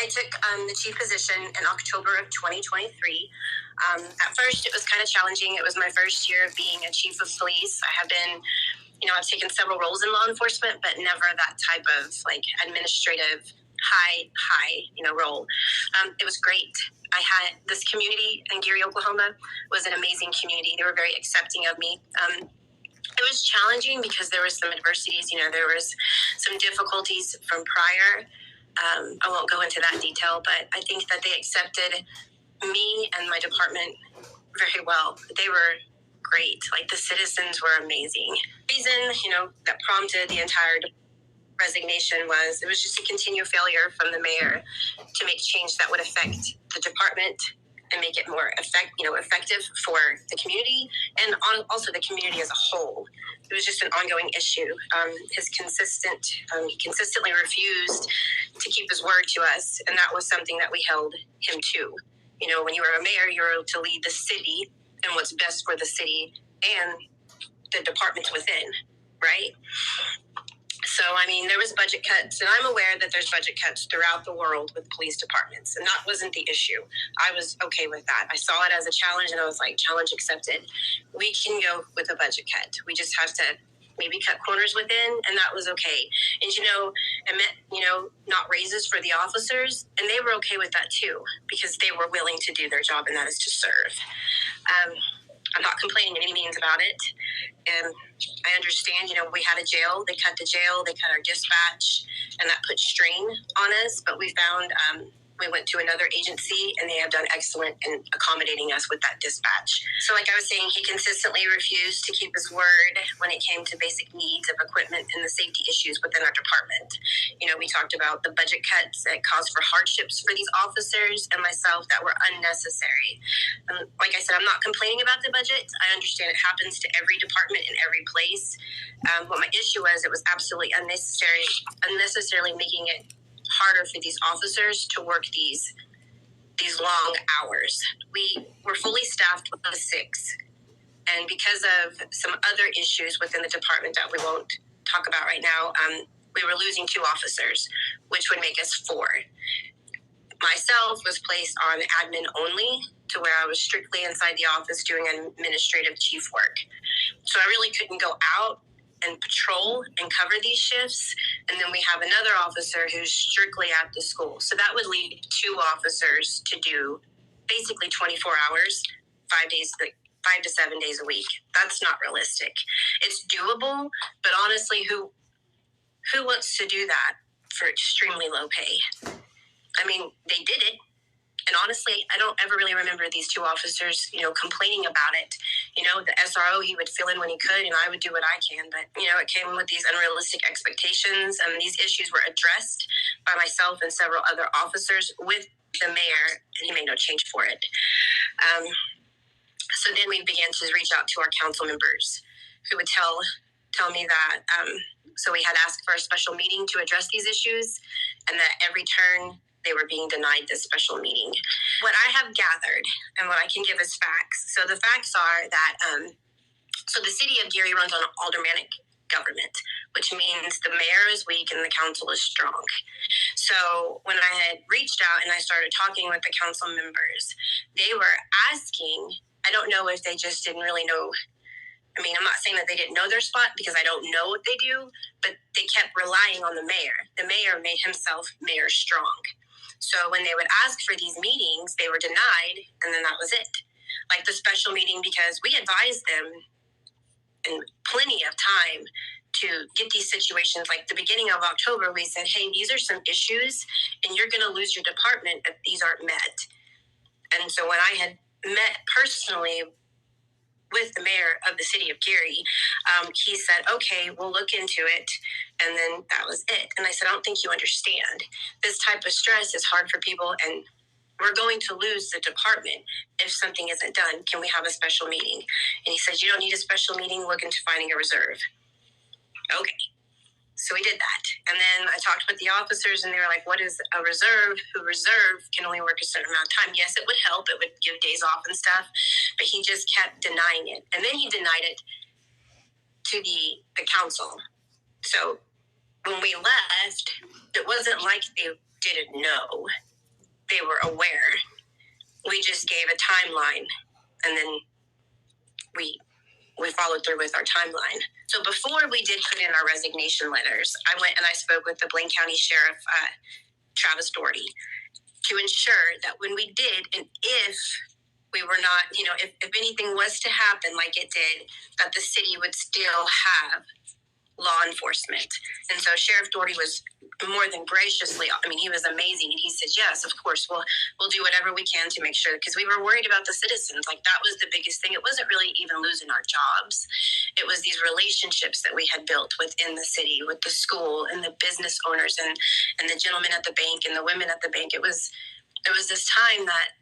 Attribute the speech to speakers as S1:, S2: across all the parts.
S1: I took the chief position in October of 2023. At first, it was kind of challenging. It was my first year of being a chief of police. I have been, I've taken several roles in law enforcement, but never that type of administrative high, role. It was great. I had this community in Geary, Oklahoma was an amazing community. They were very accepting of me. It was challenging because there was some adversities. There was some difficulties from prior. I won't go into that detail, but I think that they accepted me and my department very well. They were great. The citizens were amazing. The reason, that prompted the entire resignation was just a continued failure from the mayor to make change that would affect the department and make it more effective for the community and also the community as a whole. It was just an ongoing issue. He consistently refused to keep his word to us, and that was something that we held him to. When you were a mayor, you're to lead the city and what's best for the city and the departments within, right? So, there was budget cuts, and I'm aware that there's budget cuts throughout the world with police departments, and that wasn't the issue. I was okay with that. I saw it as a challenge, and I was like, challenge accepted. We can go with a budget cut. We just have to maybe cut corners within, and that was okay. And, it meant, not raises for the officers, and they were okay with that too, because they were willing to do their job, and that is to serve. I'm not complaining in any means about it. And I understand, we had a jail. They cut the jail. They cut our dispatch. And that put strain on us. But we found we went to another agency, and they have done excellent in accommodating us with that dispatch. So like I was saying, he consistently refused to keep his word when it came to basic needs of equipment and the safety issues within our department. We talked about the budget cuts that caused for hardships for these officers and myself that were unnecessary. Like I said, I'm not complaining about the budget. I understand it happens to every department in every place. What my issue was, it was absolutely unnecessarily making it harder for these officers to work these long hours. We were fully staffed with 6, and because of some other issues within the department that we won't talk about right now, we were losing 2 officers, which would make us 4. Myself was placed on admin only, to where I was strictly inside the office doing administrative chief work. So I really couldn't go out and patrol and cover these shifts. And then we have another officer who's strictly at the school. So that would leave 2 officers to do basically 24 hours, 5 to 7 days a week. That's not realistic. It's doable, but honestly, who wants to do that for extremely low pay? They did it. And honestly, I don't ever really remember these 2 officers, complaining about it. The SRO, he would fill in when he could, and I would do what I can. But, it came with these unrealistic expectations. And these issues were addressed by myself and several other officers with the mayor, and he made no change for it. So then we began to reach out to our council members who would tell me that, so we had asked for a special meeting to address these issues, and that every turn they were being denied this special meeting. What I have gathered and what I can give as facts. So the facts are that, so the city of Geary runs on aldermanic government, which means the mayor is weak and the council is strong. So when I had reached out and I started talking with the council members, they were asking, I don't know if they just didn't really know. I'm not saying that they didn't know their spot, because I don't know what they do, but they kept relying on the mayor. The mayor made himself mayor strong. So when they would ask for these meetings, they were denied, and then that was it. Like the special meeting, because we advised them in plenty of time to get these situations. Like the beginning of October, we said, hey, these are some issues, and you're going to lose your department if these aren't met. And so when I had met personally with the mayor of the city of Geary, he said, okay, we'll look into it. And then that was it. And I said, I don't think you understand. This type of stress is hard for people, and we're going to lose the department if something isn't done. Can we have a special meeting? And he said, you don't need a special meeting. Look into finding a reserve. Okay. So we did that. And then I talked with the officers, and they were like, what is a reserve? Who reserve can only work a certain amount of time. Yes, it would help. It would give days off and stuff. But he just kept denying it. And then he denied it to the council. So when we left, it wasn't like they didn't know. they were aware. We just gave a timeline, and then we followed through with our timeline. So before we did put in our resignation letters, I went and I spoke with the Blaine County Sheriff, Travis Doherty, to ensure that when we did, and if we were not, if anything was to happen like it did, that the city would still have law enforcement. And so Sheriff Doherty was more than graciously, he was amazing. And he said, yes, of course, we'll do whatever we can to make sure, because we were worried about the citizens. Like, that was the biggest thing. It wasn't really even losing our jobs. It was these relationships that we had built within the city, with the school and the business owners and the gentlemen at the bank and the women at the bank. It was this time that,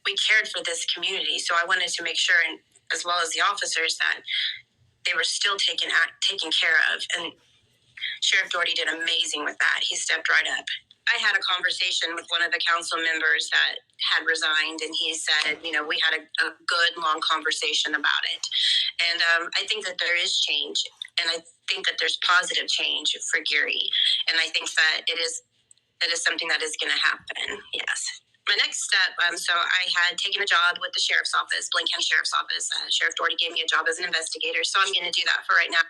S1: we cared for this community. So I wanted to make sure, and as well as the officers, that they were still taken care of. And Sheriff Doherty did amazing with that. He stepped right up. I had a conversation with one of the council members that had resigned, and he said, we had a good, long conversation about it. And I think that there is change, and I think that there's positive change for Geary. And I think that it is something that is going to happen, yes. My next step, so I had taken a job with the Sheriff's Office, Blaine County Sheriff's Office. Sheriff Doherty gave me a job as an investigator, so I'm going to do that for right now.